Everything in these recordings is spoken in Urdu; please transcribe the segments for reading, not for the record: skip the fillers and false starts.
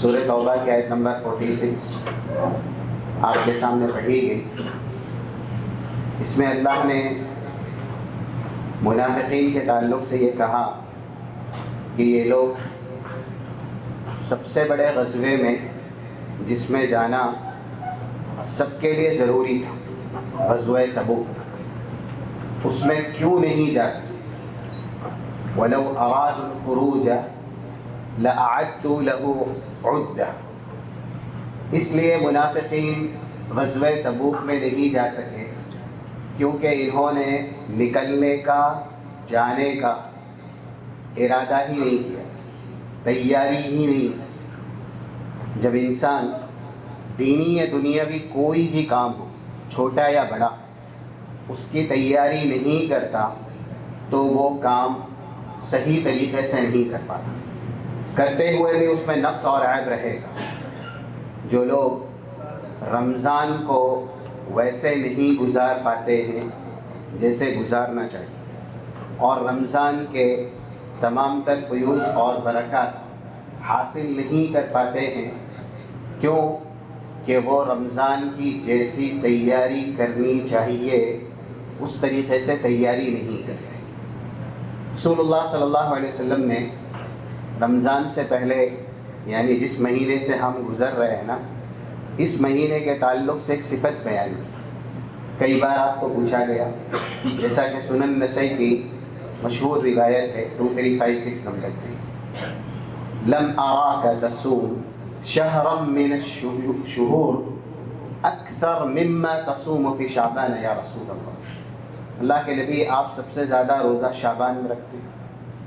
سورہ توبہ کی آیت نمبر 46 آپ کے سامنے پڑھی گئی۔ اس میں اللہ نے منافقین کے تعلق سے یہ کہا کہ یہ لوگ سب سے بڑے غزوے میں جس میں جانا سب کے لیے ضروری تھا، غزوہ تبوک، اس میں کیوں نہیں جا سکے؟ وَلَوْ أَرَادُوا الْخُرُوجَ لَأَعَدُّوا لَهُ عُدَّةً، اس لیے منافقین غزوہ تبوک میں نہیں جا سکے کیونکہ انہوں نے نکلنے کا، جانے کا ارادہ ہی نہیں کیا، تیاری ہی نہیں۔ جب انسان دینی یا دنیاوی کوئی بھی کام ہو، چھوٹا یا بڑا، اس کی تیاری نہیں کرتا تو وہ کام صحیح طریقے سے نہیں کر پاتا، کرتے ہوئے بھی اس میں نقص اور عیب رہے گا۔ جو لوگ رمضان کو ویسے نہیں گزار پاتے ہیں جیسے گزارنا چاہیے، اور رمضان کے تمام تر فیوز اور برکات حاصل نہیں کر پاتے ہیں، کیوں کہ وہ رمضان کی جیسی تیاری کرنی چاہیے اس طریقے سے تیاری نہیں کرتے۔ رسول اللہ صلی اللہ علیہ وسلم نے رمضان سے پہلے، یعنی جس مہینے سے ہم گزر رہے ہیں نا، اس مہینے کے تعلق سے ایک صفت بیان کی۔ کئی بار آپ کو پوچھا گیا، جیسا کہ سنن نسائی کی مشہور روایت ہے 2356 نمبر کی، لم اراک تصوم شہرا من الشہور اکثر مما تصوم فی شعبان یا رسول اللہ۔ اللہ کے نبی، آپ سب سے زیادہ روزہ شعبان میں رکھتے ہیں،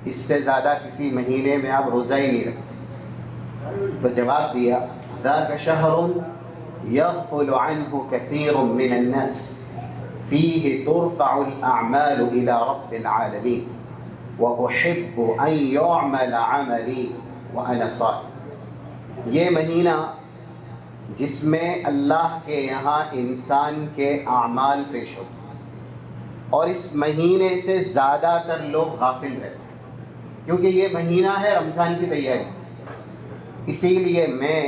اس سے زیادہ کسی مہینے میں آپ روزہ ہی نہیں رکھتے۔ تو جواب دیا، ذاک شہر یغفل عنہ کثیر من الناس فیہ ترفع الاعمال الی رب العالمین واحب ان یعمل عملی وانا صائم۔ یہ مہینہ جس میں اللہ کے یہاں انسان کے اعمال پیش ہوتے ہیں، اور اس مہینے سے زیادہ تر لوگ غافل رہتے ہیں، کیونکہ یہ مہینہ ہے رمضان کی تیاری۔ اسی لیے میں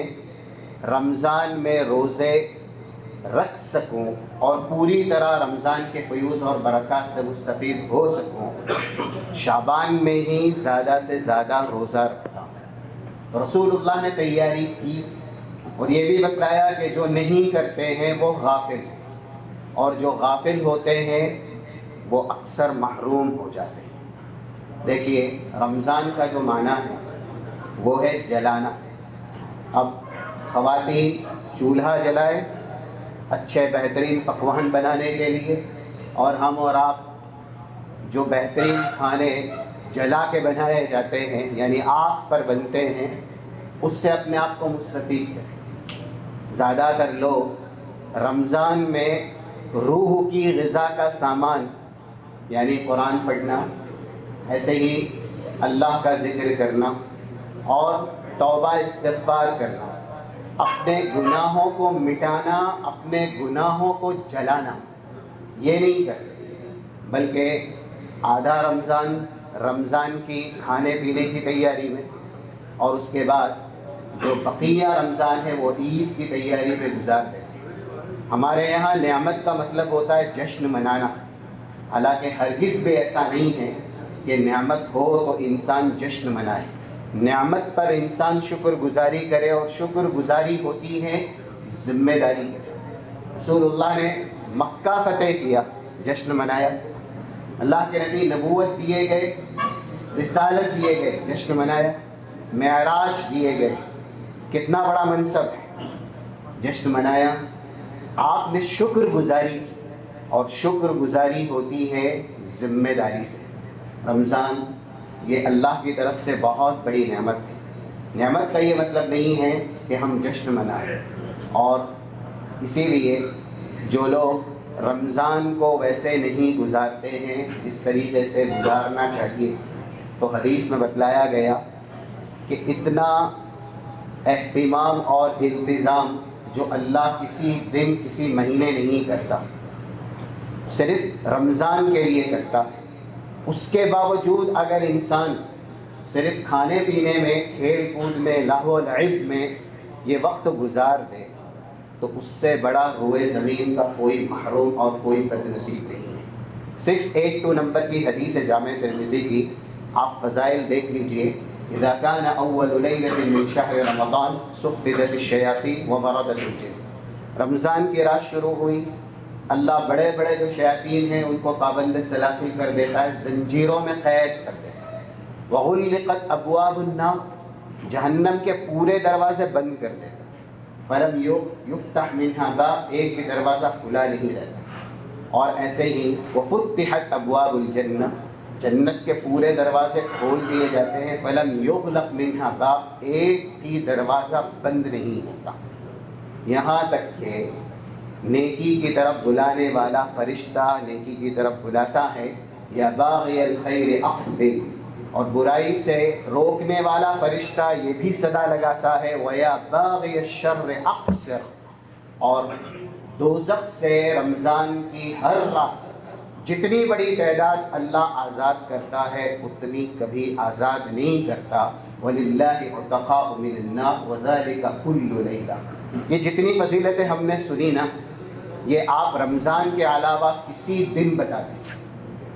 رمضان میں روزے رکھ سکوں اور پوری طرح رمضان کے فیوز اور برکات سے مستفید ہو سکوں، شعبان میں ہی زیادہ سے زیادہ روزہ رکھتا ہوں۔ رسول اللہ نے تیاری کی اور یہ بھی بتلایا کہ جو نہیں کرتے ہیں وہ غافل ہیں، اور جو غافل ہوتے ہیں وہ اکثر محروم ہو جاتے ہیں۔ دیکھیے، رمضان کا جو معنی ہے وہ ہے جلانا۔ اب خواتین چولہا جلائیں اچھے بہترین پکوان بنانے کے لیے، اور ہم اور آپ جو بہترین کھانے جلا کے بنائے جاتے ہیں، یعنی آگ پر بنتے ہیں، اس سے اپنے آپ کو مستفید کریں۔ زیادہ تر لوگ رمضان میں روح کی غذا کا سامان، یعنی قرآن پڑھنا، ایسے ہی اللہ کا ذکر کرنا اور توبہ استغفار کرنا، اپنے گناہوں کو مٹانا، اپنے گناہوں کو جلانا، یہ نہیں کرتے، بلکہ آدھا رمضان کی کھانے پینے کی تیاری میں، اور اس کے بعد جو بقیہ رمضان ہے وہ عید کی تیاری میں گزار دیتے ہیں۔ ہمارے یہاں نعمت کا مطلب ہوتا ہے جشن منانا، حالانکہ ہرگز بھی ایسا نہیں ہے کہ نعمت ہو تو انسان جشن منائے۔ نعمت پر انسان شکر گزاری کرے، اور شکر گزاری ہوتی ہے ذمہ داری کے ساتھ۔ رسول اللہ نے مکہ فتح کیا، جشن منایا۔ اللہ کے نبی نبوت دیے گئے، رسالت دیے گئے، جشن منایا۔ معراج دیے گئے، کتنا بڑا منصب ہے، جشن منایا۔ آپ نے شکر گزاری کی، اور شکر گزاری ہوتی ہے ذمہ داری سے۔ رمضان یہ اللہ کی طرف سے بہت بڑی نعمت ہے۔ نعمت کا یہ مطلب نہیں ہے کہ ہم جشن منائیں، اور اسی لیے جو لوگ رمضان کو ویسے نہیں گزارتے ہیں جس طریقے سے گزارنا چاہیے، تو حدیث میں بتلایا گیا کہ اتنا اہتمام اور التزام جو اللہ کسی دن کسی مہینے نہیں کرتا، صرف رمضان کے لیے کرتا ہے۔ اس کے باوجود اگر انسان صرف کھانے پینے میں، کھیل کود میں، لہو و لعب میں یہ وقت گزار دے تو اس سے بڑا روئے زمین کا کوئی محروم اور کوئی بد نصیب نہیں ہے۔ 682 نمبر کی حدیث جامع ترمذی کی آپ فضائل دیکھ لیجئے۔ اذا كان اول ليلة من شهر رمضان صفدت الشياطين ومردت الجن۔ رمضان کی رات شروع ہوئی، اللہ بڑے بڑے جو شیاطین ہیں ان کو پابند سلاسل کر دیتا ہے، زنجیروں میں قید کر دیتا ہے۔ وغلقت ابواب النار، جہنم کے پورے دروازے بند کر دیتا ہے۔ فلم یفتح منها باب، ایک بھی دروازہ کھلا نہیں رہتا۔ اور ایسے ہی وفتحت ابواب الجنہ، جنت کے پورے دروازے کھول دیے جاتے ہیں۔ فلم یغلق منها باب، ایک بھی دروازہ بند نہیں ہوتا، یہاں تک کہ نیکی کی طرف بلانے والا فرشتہ نیکی کی طرف بلاتا ہے، یا باغی الخیر اقبل، اور برائی سے روکنے والا فرشتہ یہ بھی صدا لگاتا ہے، وَيَا بَاغِيَ الشَّرِّ أَقْصِرْ، اور دوزخ سے رمضان کی ہر رات جتنی بڑی تعداد اللہ آزاد کرتا ہے اتنی کبھی آزاد نہیں کرتا۔ وَلِلَّهِ عُتَقَاءُ مِنَ النَّارِ وَذَلِكَ كُلُّ لَيْلَةٍ۔ یہ جتنی فضیلتیں ہم نے سنی نا، یہ آپ رمضان کے علاوہ کسی دن بتا دیجیے،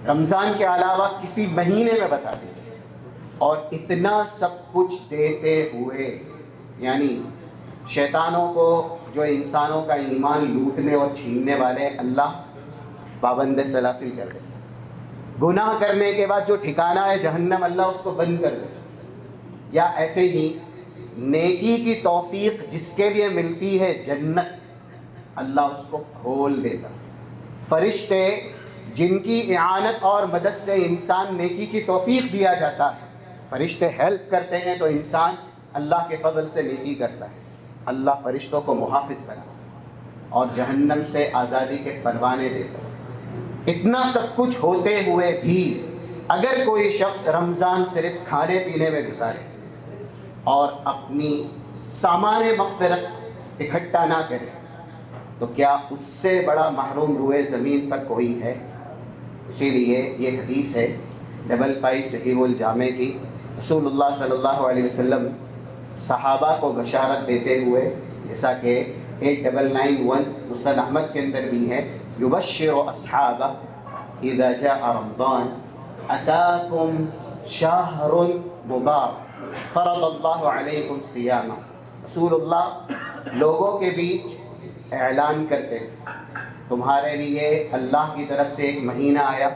رمضان کے علاوہ کسی مہینے میں بتا دیجیے، اور اتنا سب کچھ دیتے ہوئے، یعنی شیطانوں کو، جو انسانوں کا ایمان لوٹنے اور چھیننے والے، اللہ پابند سلاسل کر دے۔ گناہ کرنے کے بعد جو ٹھکانہ ہے جہنم، اللہ اس کو بند کر دے۔ یا ایسے ہی نیکی کی توفیق جس کے لیے ملتی ہے جنت، اللہ اس کو کھول دیتا۔ فرشتے جن کی اعانت اور مدد سے انسان نیکی کی توفیق دیا جاتا ہے، فرشتے ہیلپ کرتے ہیں تو انسان اللہ کے فضل سے نیکی کرتا ہے، اللہ فرشتوں کو محافظ بناتا ہے اور جہنم سے آزادی کے پروانے دیتا ہے۔ اتنا سب کچھ ہوتے ہوئے بھی اگر کوئی شخص رمضان صرف کھانے پینے میں گزارے اور اپنی سامان مغفرت اکٹھا نہ کرے تو کیا اس سے بڑا محروم روئے زمین پر کوئی ہے؟ اسی لیے یہ حدیث ہے 55 صحیح الجامع کی، رسول اللہ صلی اللہ علیہ وسلم صحابہ کو بشارت دیتے ہوئے، جیسا کہ 8991 مسند احمد کے اندر بھی ہے، یبشر اصحابہ اذا جاء رمضان اتاکم شہر مبارک فرض اللہ علیکم صیامہ۔ رسول اللہ لوگوں کے بیچ اعلان کرتے تمہارے لیے اللہ کی طرف سے ایک مہینہ آیا،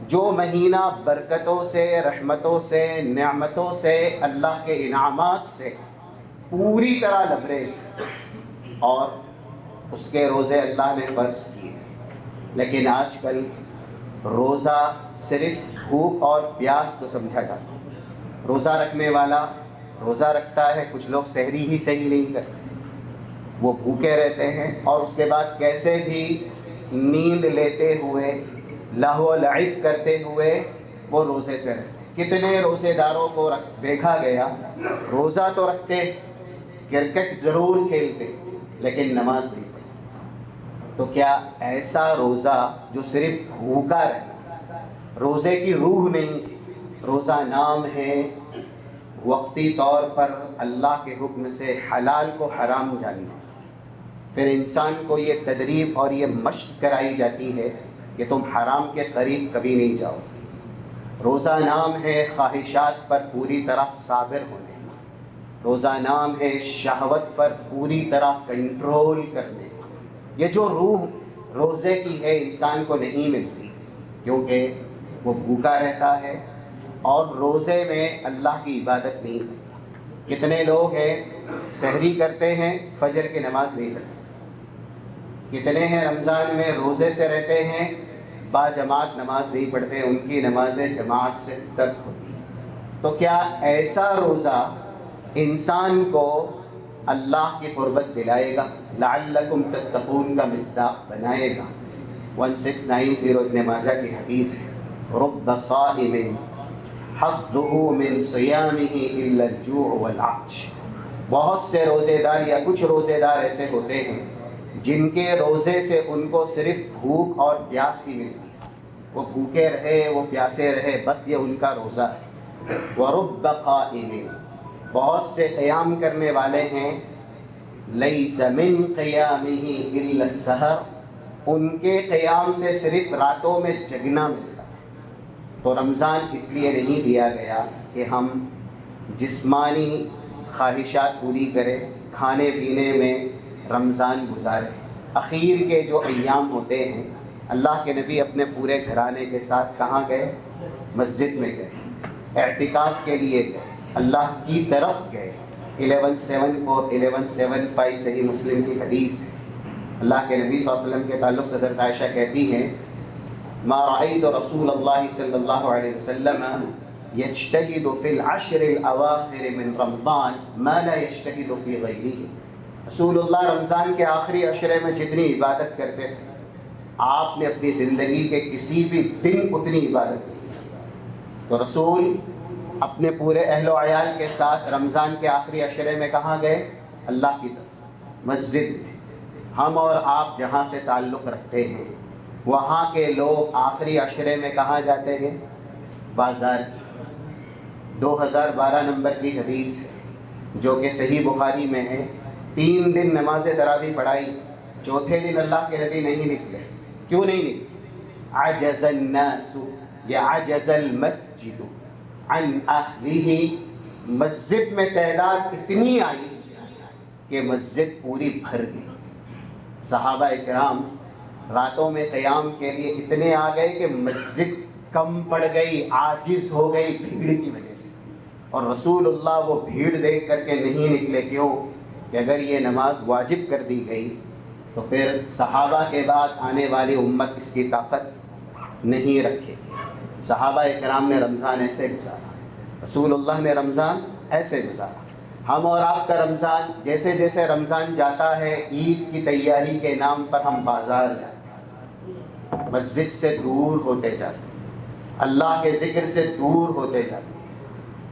جو مہینہ برکتوں سے، رحمتوں سے، نعمتوں سے، اللہ کے انعامات سے پوری طرح لبریز ہے، اور اس کے روزے اللہ نے فرض کیے۔ لیکن آج کل روزہ صرف بھوک اور پیاس کو سمجھا جاتا ہے۔ روزہ رکھنے والا روزہ رکھتا ہے، کچھ لوگ سحری ہی صحیح نہیں کرتے، وہ بھوکے رہتے ہیں، اور اس کے بعد کیسے بھی نیند لیتے ہوئے، لہو و لعب کرتے ہوئے وہ روزے سے رہتے ہیں۔ کتنے روزے داروں کو دیکھا گیا روزہ تو رکھتے، کرکٹ ضرور کھیلتے، لیکن نماز نہیں پڑھتے۔ تو کیا ایسا روزہ جو صرف بھوکا رہنا، روزے کی روح نہیں، روزہ نام ہے، وقتی طور پر اللہ کے حکم سے حلال کو حرام جاننا، پھر انسان کو یہ تدریب اور یہ مشق کرائی جاتی ہے کہ تم حرام کے قریب کبھی نہیں جاؤ۔ روزہ نام ہے خواہشات پر پوری طرح صابر ہونے کا، روزہ نام ہے شہوت پر پوری طرح کنٹرول کرنے کا۔ یہ جو روح روزے کی ہے انسان کو نہیں ملتی، کیونکہ وہ بھوکا رہتا ہے اور روزے میں اللہ کی عبادت نہیں کرتا۔ کتنے لوگ ہیں سحری کرتے ہیں، فجر کی نماز نہیں پڑھتے، کتنے ہیں رمضان میں روزے سے رہتے ہیں، با جماعت نماز نہیں پڑھتے، ان کی نمازیں جماعت سے ترک ہوتی ہیں۔ تو کیا ایسا روزہ انسان کو اللہ کی قربت دلائے گا، لعلکم تتقون کا مصداق بنائے گا؟ 1690 ابن ماجہ کی حدیث ہے، رب صائم حظہ من صیامہ الا الجوع والعطش۔ بہت سے روزے دار یا کچھ روزے دار ایسے ہوتے ہیں جن کے روزے سے ان کو صرف بھوک اور پیاس ہی ملتی ہے، وہ بھوکے رہے، وہ پیاسے رہے، بس یہ ان کا روزہ ہے۔ ورب قائم، بہت سے قیام کرنے والے ہیں، لیس من قیامہ الا السحر، ان کے قیام سے صرف راتوں میں جگنا ملتا ہے۔ تو رمضان اس لیے نہیں دیا گیا کہ ہم جسمانی خواہشات پوری کریں، کھانے پینے میں رمضان گزاریں۔ اخیر کے جو ایام ہوتے ہیں، اللہ کے نبی اپنے پورے گھرانے کے ساتھ کہاں گئے؟ مسجد میں گئے، اعتکاف کے لیے گئے، اللہ کی طرف گئے۔ 1174 1175 صحیح مسلم کی حدیث ہے۔ اللہ کے نبی صلی اللہ علیہ وسلم کے تعلق سے حضرت عائشہ کہتی ہیں، ما رأيت رسول اللہ صلی اللہ علیہ وسلم یجتہد فی العشر الاواخر من رمضان ما لا یجتہد فی غیرہ۔ رسول اللہ رمضان کے آخری عشرے میں جتنی عبادت کرتے تھے، آپ نے اپنی زندگی کے کسی بھی دن اتنی عبادت نہیں کی۔ تو رسول اپنے پورے اہل و عیال کے ساتھ رمضان کے آخری عشرے میں کہاں گئے؟ اللہ کی طرف، مسجد میں۔ ہم اور آپ جہاں سے تعلق رکھتے ہیں، وہاں کے لوگ آخری عشرے میں کہاں جاتے ہیں؟ بازار۔ 2012 نمبر کی حدیث ہے جو کہ صحیح بخاری میں ہے، 3 دن نماز تراویح پڑھائی، چوتھے دن اللہ کے نبی نہیں نکلے۔ کیوں نہیں نکلے؟ عجز الناس یا عجز المسجد عن اہلہ، مسجد میں تعداد اتنی آئی کہ مسجد پوری بھر گئی۔ صحابہ اکرام راتوں میں قیام کے لیے اتنے آ گئے کہ مسجد کم پڑ گئی، عاجز ہو گئی بھیڑ کی وجہ سے۔ اور رسول اللہ وہ بھیڑ دیکھ کر کے نہیں نکلے۔ کیوں؟ کہ اگر یہ نماز واجب کر دی گئی تو پھر صحابہ کے بعد آنے والی امت اس کی طاقت نہیں رکھے گی۔ صحابہ اکرام نے رمضان ایسے گزارا، رسول اللہ نے رمضان ایسے گزارا۔ ہم اور آپ کا رمضان، جیسے جیسے رمضان جاتا ہے، عید کی تیاری کے نام پر ہم بازار جاتے ہیں، مسجد سے دور ہوتے جاتے ہیں، اللہ کے ذکر سے دور ہوتے جاتے ہیں۔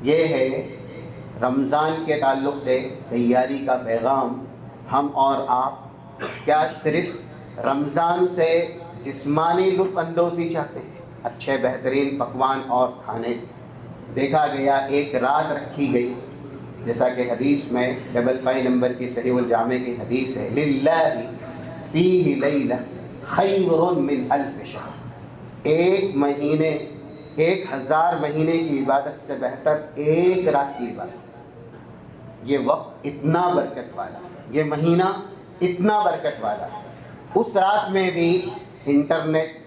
یہ ہے رمضان کے تعلق سے تیاری کا پیغام۔ ہم اور آپ کیا صرف رمضان سے جسمانی لطف اندوزی چاہتے ہیں؟ اچھے بہترین پکوان اور کھانے دیکھا گیا، ایک رات رکھی گئی، جیسا کہ حدیث میں 55 نمبر کی صحیح الجامع کی حدیث ہے، للہ فیہ لیلہ خیر من الف شہر، ایک مہینے، 1000 مہینے کی عبادت سے بہتر ایک رات کی عبادت۔ یہ وقت اتنا برکت والا، یہ مہینہ اتنا برکت والا، اس رات میں بھی انٹرنیٹ،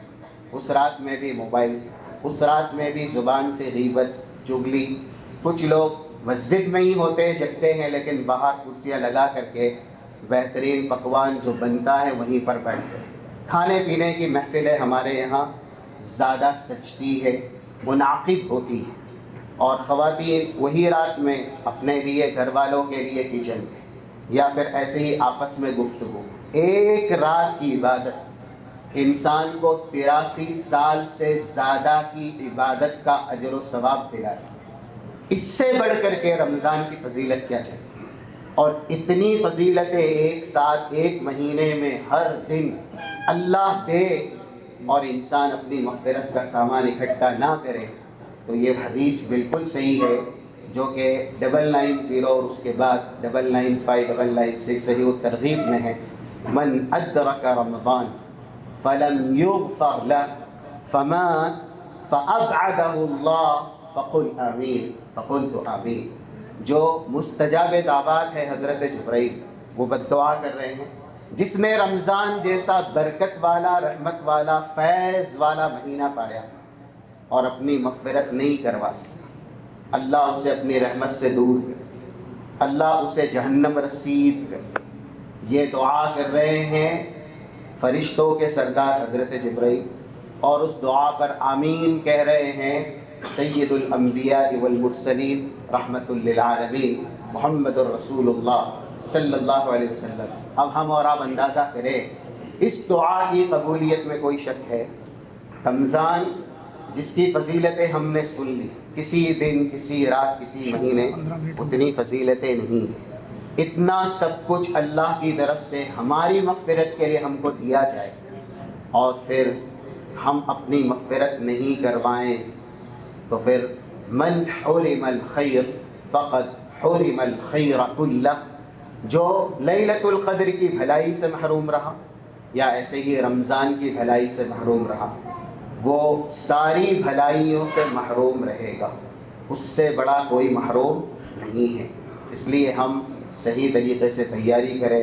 اس رات میں بھی موبائل، اس رات میں بھی زبان سے غیبت، چغلی۔ کچھ لوگ مسجد میں ہی ہوتے جگتے ہیں، لیکن باہر کرسیاں لگا کر کے بہترین پکوان جو بنتا ہے وہیں پر بیٹھتے ہیں۔ کھانے پینے کی محفلیں ہمارے یہاں زیادہ سجتی ہے، منعقد ہوتی ہے، اور خواتین وہی رات میں اپنے لیے، گھر والوں کے لیے کچن میں، یا پھر ایسے ہی آپس میں گفتگو۔ ایک رات کی عبادت انسان کو 83 سال سے زیادہ کی عبادت کا اجر و ثواب دلاتی ہے۔ اس سے بڑھ کر کے رمضان کی فضیلت کیا چاہیے؟ اور اتنی فضیلتیں ایک ساتھ ایک مہینے میں ہر دن اللہ دے اور انسان اپنی مغفرت کا سامان اکٹھا نہ کرے، تو یہ حدیث بالکل صحیح ہے جو کہ 990 اور اس کے بعد 995 996 صحیح الترغیب میں ہے، من ادرک رمضان فلم یغفر له فمات فابعدہ اللہ فقل آمین فقلت آمین۔ جو مستجاب دعوات ہے حضرت جبرائیل، وہ بد دعا کر رہے ہیں، جس نے رمضان جیسا برکت والا، رحمت والا، فیض والا مہینہ پایا اور اپنی مغفرت نہیں کروا سکا، اللہ اسے اپنی رحمت سے دور کرے، اللہ اسے جہنم رسید کرے۔ یہ دعا کر رہے ہیں فرشتوں کے سردار حضرت جبرائیل، اور اس دعا پر آمین کہہ رہے ہیں سید الانبیاء والمرسلین رحمت للعالمین محمد الرسول اللہ صلی اللہ علیہ وسلم۔ اب ہم اور آپ اندازہ کریں اس دعا کی قبولیت میں کوئی شک ہے؟ رمضان جس کی فضیلتیں ہم نے سن لی، کسی دن، کسی رات، کسی مہینے اتنی فضیلتیں نہیں ہیں۔ اتنا سب کچھ اللہ کی طرف سے ہماری مغفرت کے لیے ہم کو دیا جائے، اور پھر ہم اپنی مغفرت نہیں کروائیں، تو پھر من حرم الخیر فقد حرم الخیر کلہ، جو لیلۃ القدر کی بھلائی سے محروم رہا یا ایسے ہی رمضان کی بھلائی سے محروم رہا، وہ ساری بھلائیوں سے محروم رہے گا، اس سے بڑا کوئی محروم نہیں ہے۔ اس لیے ہم صحیح طریقے سے تیاری کریں۔